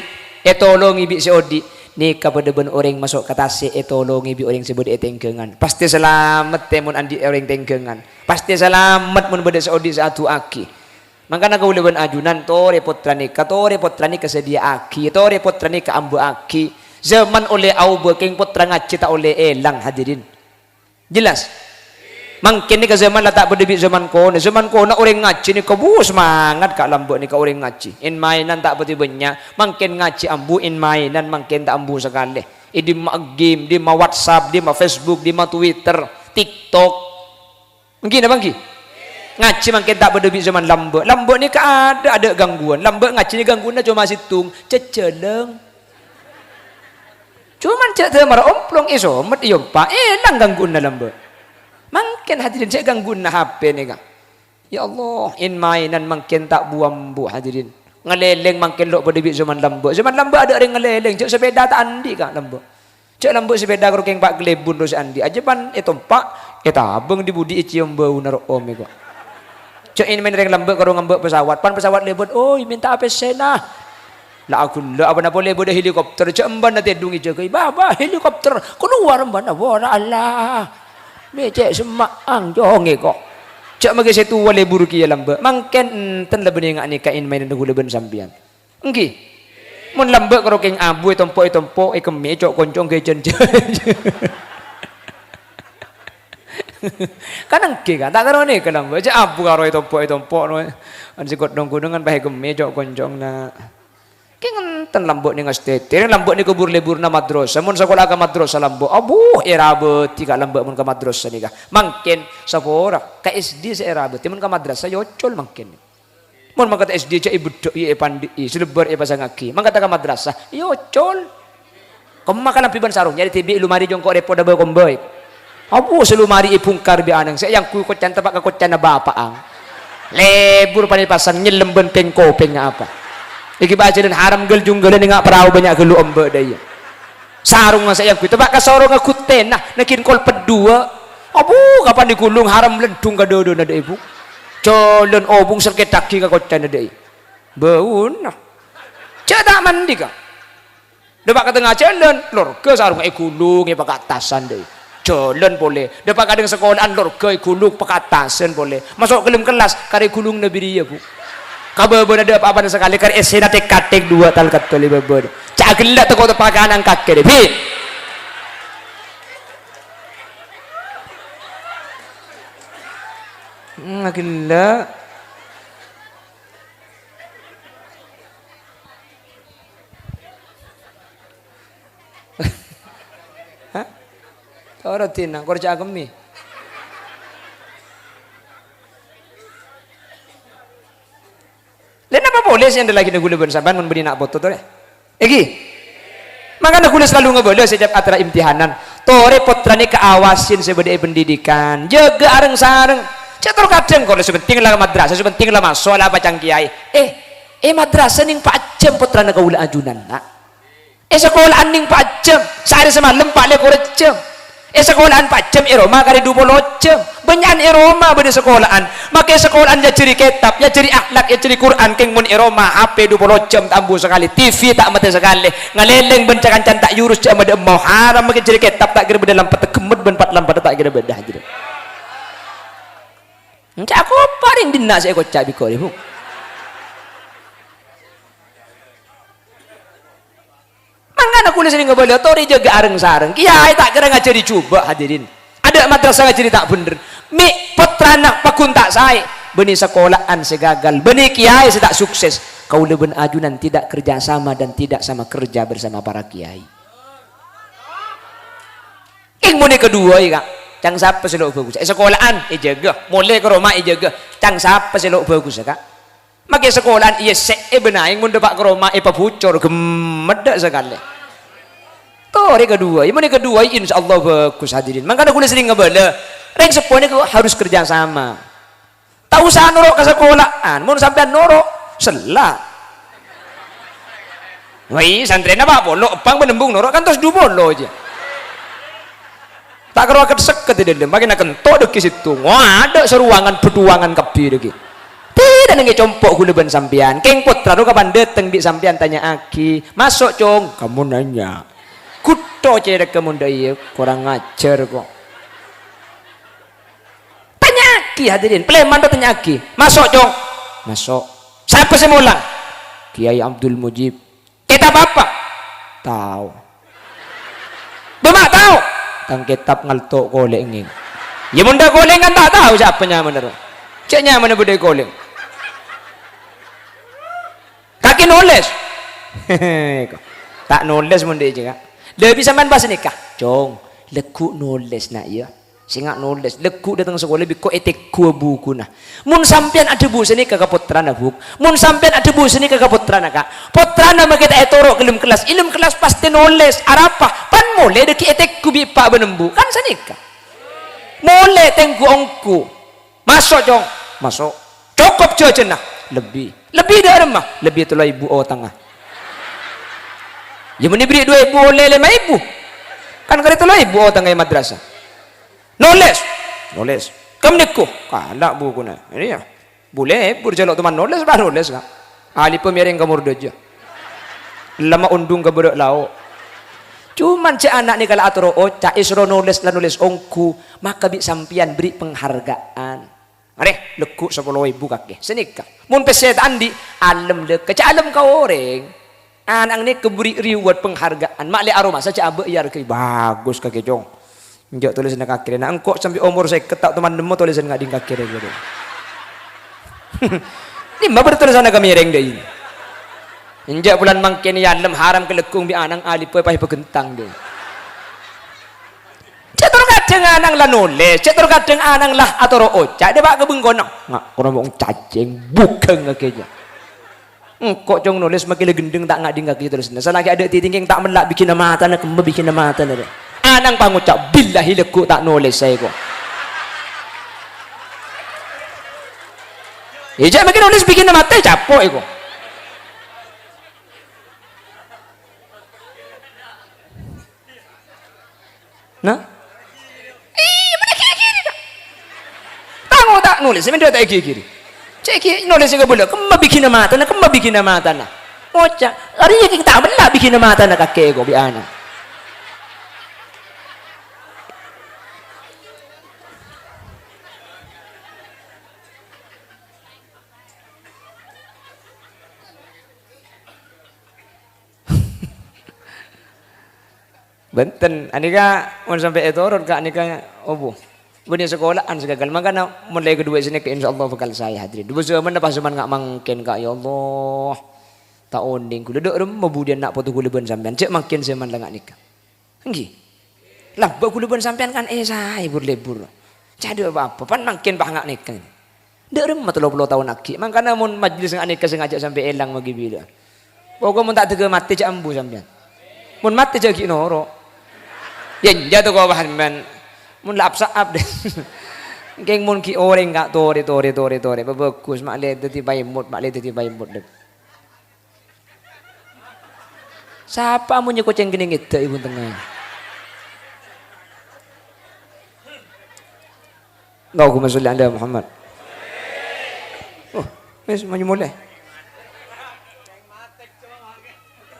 tolongi bi seodi ni kepada ben orang masuk ke tasik tolongi bi orang sebut tengkengan pasti selamat temun andi orang tengkengan pasti selamat mun beda seodi satu aki mangkana kau leben ajunan to repot trani kesedia aki to repot trani ke ambu aki zaman oleh au beking putra ngaci tak oleh elang hadirin jelas mungkin ni ke zaman lah tak berdebit zaman kono orang ngaji ni kebu semangat kak lambuk ni ke orang ngaji in mainan tak berarti banyak mungkin ngaji ambu in mainan mungkin tak ambu sekali di mak game di mak WhatsApp di mak Facebook di mak Twitter TikTok mungkin apa mungkin ngaji mungkin tak berdebit zaman lambuk ni ke ada gangguan lambuk ngaji ni gangguan cuma situng ceceleng cuman cek marah omplong isomat iyo pak elang gangguan dalam lambuk mungkin hadirin saya ganggu na HP ni kak ya Allah in mainan mungkin tak buam bu hadirin ngeleleng mungkin lok berdebit zaman lambuk ada orang ngeleleng cek sepeda tak andi kak lambuk cek lambuk sepeda karo keng pak gelebun terus andi aja pan pak abang dibudi cium bau narok om kak cek ini main lambuk karo ngambuk pesawat pan pesawat lebut oh minta apa sena lah aku lah apa nak boleh bodoh helikopter cek emban nanti dungi jaga baba helikopter keluar emban wala Allah becek semaang jonge kok cak mage setu wale buruki ya lambe mangken ten lebeni ngak ni kain main ndu leben sambian nggih mun lambe karo keng abu tompo keme cok koncong ke jen kan nggih kan tak karo ne kan lambe cak abu karo tompo no an sikot dong kudungan bae keme cok koncong na keng ten lambuk ni ngastete lambuk ni kubur lebur na madrasah mun sekolah ke madrasah lambuk abu era beuti ka lambuk mun ke madrasah ni kah mangken sapora ka SD se era beuti mun ke madrasah yocol mangken mun mangkat SD cak ibedok ye pandi selebar e pasang aki mangkat ke madrasah yocol kemakan piban sarung jadi tibi lumari jongkok repo da komboy abu selumari ipungkar bi anang saya yang ku kocan tapak ka kocan na bapak ang lebur pani pasang nyelem benteng kopeng apa iki baca dan haram gel junggal ni ngak perahu banyak gelu ombe daya sarung nga sayang ku tebak ka sorong aku tenah nakin kol pedua abu kapan dikulung haram ledung ka dodo na ibu colon obung serketaki ka kocan na dai beun cedak mandi ka debak ka tengah celon lor ke sarung kulung e pakatasan dai colon boleh debak kadang sekolahan lor ke kulung pakatasan boleh masuk kelim kelas kare kulung nabi dia bu kabebon ada apa-apa sekali kar esena tek katek dua tal katoli bebon cak gelak teko tepakan kake deh Gila. Hah? Ora tinang kerja kami. Lain apa boleh sih anda lagi gula bersaban mun beri nak foto tu deh. Egi. Makanya gula selalu ngebela setiap antara imtihanan. Tore putrane keawasin sebeda pendidikan. Jaga areng sareng. Cetor kadang kalau sebenting lah madrasah, sebenting lah masuk lah bacang kiai. Madrasah ning Pak Jam putrane kaula ajunan nak. Sekolahan ning Pak Jam, sehari semalam Pak Le korejam. Sekolahan Pak Jam Roma kali 20 jam. Banyak Roma beda sekolahan. Makai sekolahan ya ciri kitab, ya ciri akhlak, ya ciri Quran keng mun Roma HP 20 jam tambu sekali, TV tak mati sekali. Ngaleleng bencakan tak yurus jam ada mau haram makai ciri kitab tak kira beda lampat kemet ben 4 lampat tak kira beda aja. Encak aku paling dina saya kocak biko ni bu. Mangana kuliah sini ngebala tori jaga areng sareng. Kiai tak kira ngajari coba hadirin. Ada madrasah ngajari tak bener. Mi putrana pakun tak saya. Beni sekolahan segagal. Beni kiai tak sukses. Kau leben ajunan tidak kerjasama dan tidak sama kerja bersama para kiai. Ing muni kedua ya kak. Cang siapa selok bagus. Sekolahan jaga. Mulai ke rumah jaga. Cang siapa selok bagus ya kak. Makai sekolahan iya benaing mun depak ke rumah papucor gemedak sekali. Tori kedua, ini kedua insya Allah bagus hadirin. Makanya kuliah sering ngebala. Reng sepone harus kerjasama. Tak usah norok ke sekolahan. Mau sampai norok selak. Wah santri apa bolo, pang menembung norok kan terus dua bolo aja. Tak keruak keseket di dalam. Makin kentok deki situ. Wah ada seruangan petuangan kebir deki. Tidak nengi compok gula ban sampian. Keng putra lu kapan dateng di sampian tanya aki. Masuk cong. Kamu nanya. Kuto cedek kamu daya kurang ngajar kok. Tanya aki hadirin. Peleman tanya aki. Masuk cong. Masuk. Siapa semula? Kiai Abdul Mujib. Kitab apa? Tahu. Bemak tahu. Tang kitab ngaltok golek nging. Ya munda golek kan tak tahu siapanya bener. Ceknya mana budaya golek. Kaki nulis. Tak nulis munda juga. Lebih sampean bahasa nikah. Cong, lekuk nulis nak ya. Singak nulis, lekuk datang sekolah lebih kok etek ku buku nah. Mun sampean ada buku nikah ke putrana buk. Mun sampean ada buku nikah ke putrana kak. Putrana mah kita etorok ilmu kelas. Ilmu kelas pasti nulis. Arapa? Pan mulai deki etek ku bipa benembu. Kan sanikah. Mulai tengku ongku. Masuk cong. Masuk. Cukup cuaca nah. Lebih dari mah. Lebih itulah ibu tengah. Ya meni beri 2.000 oleh 5.000. Kan kali itulah ibu tengah madrasah. Nulis. Kamu niku. Kalah buku na. Ini ya. Boleh berjalok teman nulis bah nulis kak. Ali pemiring kamu aja. Lama undung ke berak lau. Cuman cek anak ni kalau aturo cak isro nulis ongku maka bi sampian beri penghargaan. Are lekuk 10.000 kaki. Senikah. Mun peset andi alam lek cak alam kau orang. Anak ni keberi reward penghargaan. Mak le aroma saja abe ya kaki bagus kaki jong. Njok tulisan kaki nak engkau sampai umur saya ketak teman demo tulisan nggak di kaki dia gitu. Ini mah bertulisan kami reng deh ini. Injak bulan mangkin ya alam haram kelekung bi anang alip pay pegentang deh. Cetor kadang anang lah nulis, cetor kadang anang lah atau oca. Dia bak kebengkono. Nggak kurang mau cacing bukan kakinya. Kok jong nulis makin gendeng tak ngadi kaki terus. Selagi ada titing tak melak bikin nama mata nak kembe bikin nama mata nak. Anang pangucap billahi leku tak nulis saya kok. Ijak makin nulis bikin nama mata capok kok. Nah, mana kiri tak? Tango tak nulis, sebenarnya tak kiri. Cek nulis juga boleh. Kemana bikin nama tanah, kemana bikin nama tanah. Oca, hari ini kita belah bikin nama tanah kakek go biana. Benten, anika mau sampai etorot kak anika obo. Benih sekolahan segagal. Makanya mulai kedua sini ke insyaallah bakal saya hadirin. Dua zaman pas zaman enggak mangken kak ya Allah. Tak onding ku duduk rumah budian nak foto kuleban sampean. Cek makin zaman lah enggak nikah. Nggih. Lah bak kuleban sampean kan saya lebur. Cade apa-apa pan makin bah enggak nikah. Dek rumah 30 tahun lagi. Makanya mun majlis enggak nikah sengaja sampai elang bagi bila. Pokok mun tak tega mati cak ambu sampean. Mun mati cak noro. Ya jatuh kau bahan men. Mun lap saap deh. Keng mun ki orang enggak tore. Bagus mak le dadi baimut, deh. Siapa mun nyeko ceng gini itu ibu tengah. Allahumma sholli ala Muhammad. Oh, wis maju mulai.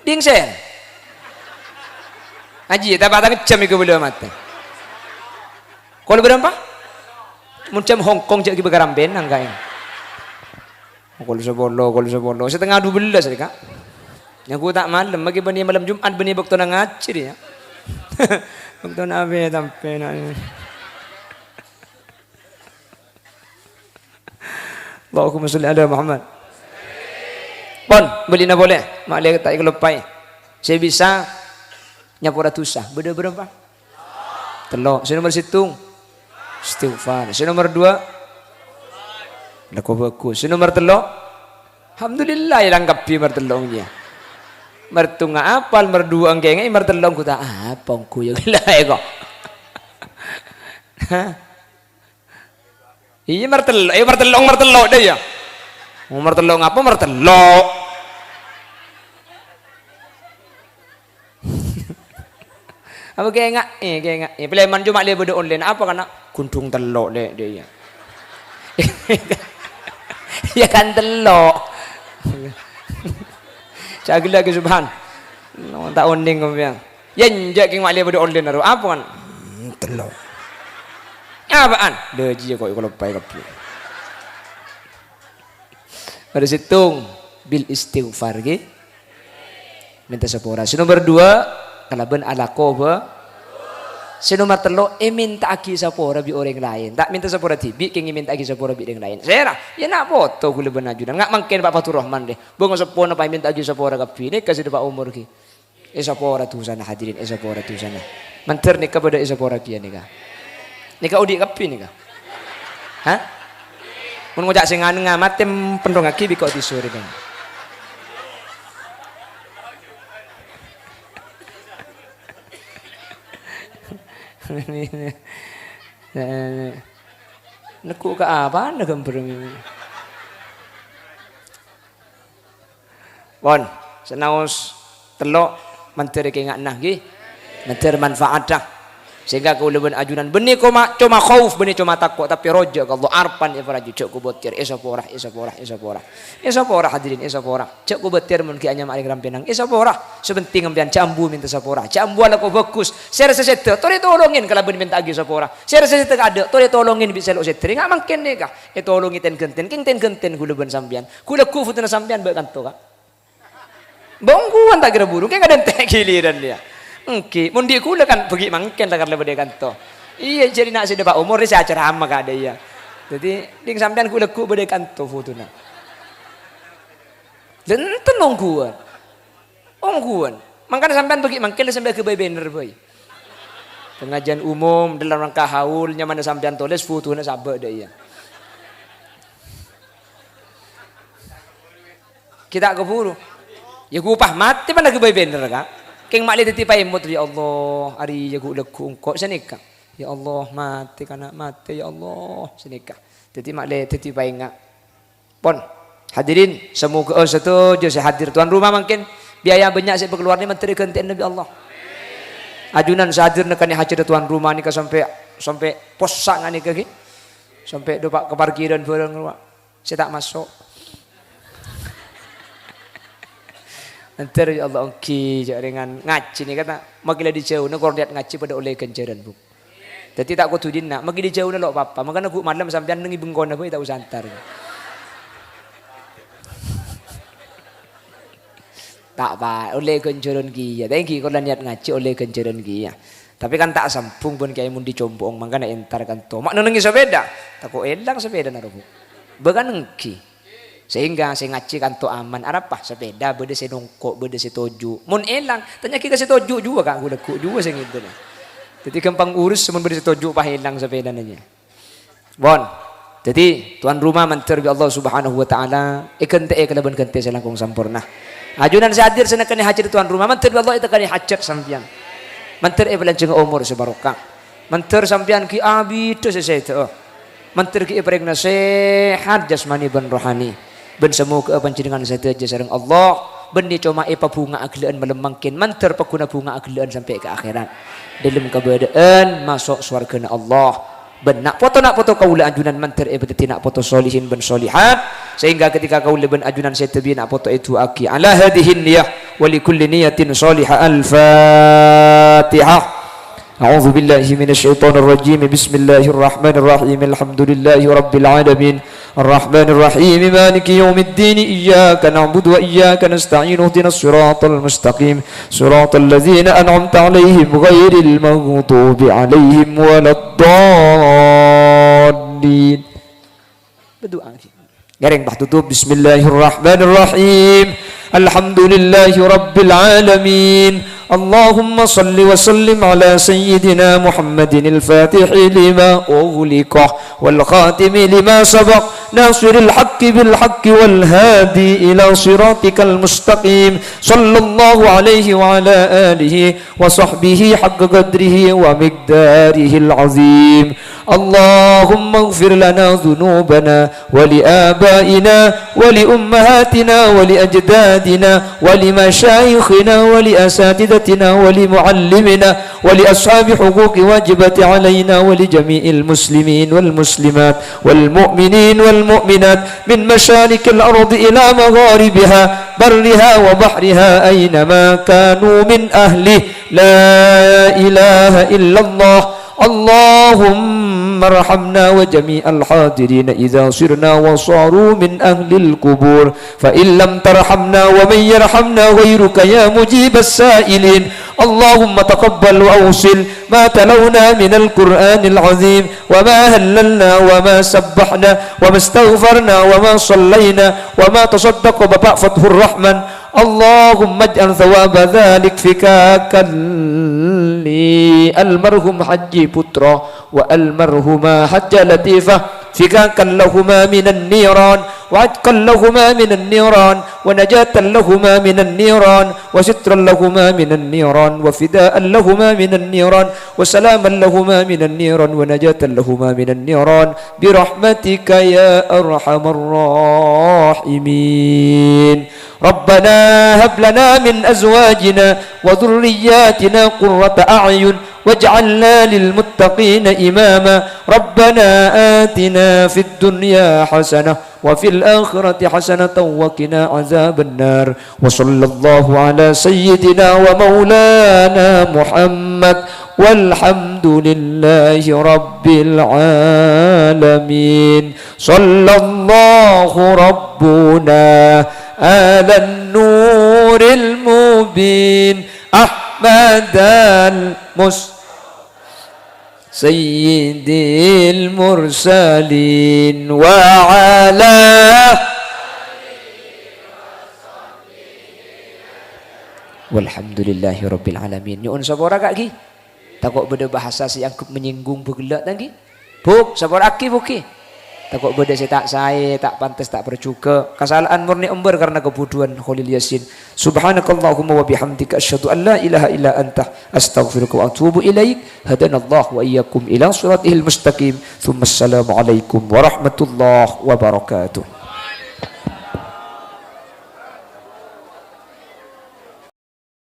Dingsen. Haji, tak patah ngecam iku belum mati. Kalau berapa? Muncam Hongkong jadi begaram benang kain. Kalau sebolo, setengah 12 ya kak. Yang aku tak malam, bagi benih malam Jumat benih waktu nak ngacir ya. Waktu nak be sampai nak. Allahumma sholli ala Muhammad. Pon, beli na boleh. Mak lihat tak kelupai. Saya bisa nyapura tusah. Beda berapa? Telok. Saya nomor situng. Istighfar. Saya nomor 2. Lako bagus. Saya nomor telok. Alhamdulillah yang kapi mertelongnya. Mertunga apal merdua anggengai mertelong ku tak apa ku ya gelai kok. Iya mertelong deh ya. Mau mertelong apa mertelok. Apa kayak enggak? Pilihan cuma dia beda online apa karena kuntung telok deh dia. Ya kan telok. Cagi lagi subhan. Tak onding kau biang. Yen jak keng mak dia beda online aru apa kan? Telok. Apaan? Deji kok kalau pai kapi. Pada situng bil istighfar ge. Minta sepura. Nomor 2 kalaban ala koba. Nomor 3 minta aki sepura bi orang lain. Tak minta sepura tibi keng minta aki sepura bi orang lain. Saya ya nak foto kule benajudan. Enggak mungkin Pak Fatur Rahman deh. Bongo sepona pa minta aki sepura kapi ni kasih Pak umur ki. Sepura tu sana hadirin sepura tu sana. Manter ni kepada sepura kia ni ka. Nika udi kapi nika. Hah? Mun ngojak sing anu ngamat pendong aki biko disuri kan. Neku ke apa anda gambar ini? Bon, senaus telok menteri kengak nah gi, menteri manfaat dah. Sehingga kau lebih ajunan benih cuma khauf benih cuma takut tapi roja kalau arpan ifaraju cek ku botir esapora hadirin esapora cek ku botir mungkin hanya mari rampenang esapora sebenting ambian cambu minta sapora cambu ala kau bagus saya sesete tolong tolongin kalau benih minta agi sapora saya sesete ada tolongin bisa lo setri nggak mungkin nih kah tolongi ten genten ku lebih sambian ku leku futuna sambian berkanto kah bongguan tak kira burung kayak kadang tek giliran dia. Oke, mun dia kula kan pergi mangken tak karena beda kanto. Iya jadi nak sudah Pak umur saya acara ama kada ya. Jadi ding sampean kula ku beda kanto fotona. Dan tenongguan. Ongguan. Makanya sampean pergi mangken sampai ke banner boy. Pengajian umum dalam rangka haul nyaman sampean tulis fotona sabar dah ya. Kita keburu. Ya gupah mati mana ke banner kak. Keng mak lihat tipai mut ya Allah hari jago leku engkau senikah ya Allah mati kana mati ya Allah senikah jadi mak lihat tipai ngak pon hadirin semoga satu saya hadir tuan rumah mungkin biaya banyak saya berkeluar ni menteri kenten Nabi Allah ajunan sahadir nekani hadir tuan rumah ni sampai posak ngani kaki sampai dopak ke parkiran bareng saya tak masuk. Nanti Allah ongki dengan ngaji ni kata makilah dijauh nak orang lihat ngaji pada oleh kencaran bu. Jadi tak kutu nak maki dijauh nak lo apa. Makanya aku malam sampai nengi bengkona pun tak usah antar. Tak apa oleh kencaran kia. Thank you kalau lihat ngaji oleh kencaran kia. Tapi kan tak sampung pun kiai mun dicombong mangkana entar kan to. Mak nenengi sepeda, tako elang sepeda naruh. Beganengki. Sehingga saya ngaji kan to aman arapah sepeda bede se nongkok bede se toju. Mun elang tanya kita se toju juga kan aku lekuk juga sing itu. Jadi gampang urus mun bede se toju pah elang sepeda nanya. Bon. Jadi tuan rumah mantir bi Allah Subhanahu wa taala ikente kelaban kente selangkung sampurna. Ajunan saya hadir sana kani hajat tuan rumah mantir bi Allah itu kani hajat sampean. Mantir belanjang umur sebarokah. Mantir sampean ki abi tu sesuatu. Mantir ki pregna sehat jasmani ben rohani. Ben semu ke panjenengan sateja sareng Allah. Ben ni cuma bunga aglean melemangkin. Mantir paguna bunga aglean sampai ke akhirat. Dalam keberadaan masuk surga Allah. Ben nak foto kaula ajunan mantir berarti nak foto solihin ben solihat. Sehingga ketika kaula ben ajunan setebi nak foto itu aki ala hadihin niyah wa likulli niyatin salihah al-fatihah. أعوذ بالله من الشيطان الرجيم بسم الله الرحمن الرحيم الحمد لله رب العالمين الرحمن الرحيم مالك يوم الدين إياك نعبد وإياك نستعين اهدنا الصراط المستقيم صراط الذين أنعمت عليهم غير المغضوب عليهم ولا الضالين. Garing bah tutup Bismillahirrahmanirrahim. Alhamdulillahi Rabbil Alamin. Allahumma salli wa sallim ala Sayyidina Muhammadin al-Fatihi lima ughliqa wal khatimi lima sabaq nasiril haqqi bil haqqi wal hadi ila siratikal mustaqim sallallahu alaihi wa ala alihi wa sahbihi haqqa qadrihi wa miqdarihi al-azim. Allahumma ighfir lana dhunubana wa li abaina wa li ummahatina wa li ajdadina wa li mashayikhina wa li asatidatina wa li muallimina wa li ashabi huquqi wajibati alaina wa li jami'il muslimin wal muslimat wal mu'minin wal mu'minat min masharikil ardi ila magharibiha barriha wa bahriha aynama kanu min ahli la ilaha illallah. اللهم ارحمنا وجميع الحاضرين إذا صرنا وصاروا من أهل القبور فإن لم ترحمنا ومن يرحمنا غيرك يا مجيب السائلين. اللهم تقبل وأوصل ما تلونا من القرآن العظيم وما هللنا وما سبحنا وما استغفرنا وما صلينا وما تصدق بباء فتح الرحمن. اللهم اجعل ثواب ذلك فكاكا للمرحوم حجي بطرة والمرحومة حجة لطيفة فكاكا لهما من النيران وعتقا لهما من النيران ونجاة لهما من النيران وسترا لهما من النيران وفداء لهما من النيران وسلاما لهما من النيران ونجاة لهما من النيران برحمتك يا أرحم الراحمين. ربنا هب لنا من أزواجنا وذرياتنا قرة أعين واجعلنا للمتقين إماما. ربنا آتنا في الدنيا حسنة وفي الآخرة حسنة وقنا عذاب النار. وصلى الله على سيدنا ومولانا محمد والحمد لله رب العالمين. صلى الله ربنا على النور المبين أحمد سيد المرسلين وعلى والحمد لله رب العالمين. Nyuun sabora kak ki takut beda bahasa yang menyinggung begelak tadi buk sabora aki buki takut beda saya tak pantas tak bercuka kesalahan murni ember karena kebuduan Khalil Yasin. Subhanakallahumma wa bihamdika asyhadu an la ilaha illa anta astaghfiruka wa atubu ilaik. Hadanallahu wa iyyakum ila siratihil mustaqim. Tsumma assalamu alaikum warahmatullahi wabarakatuh.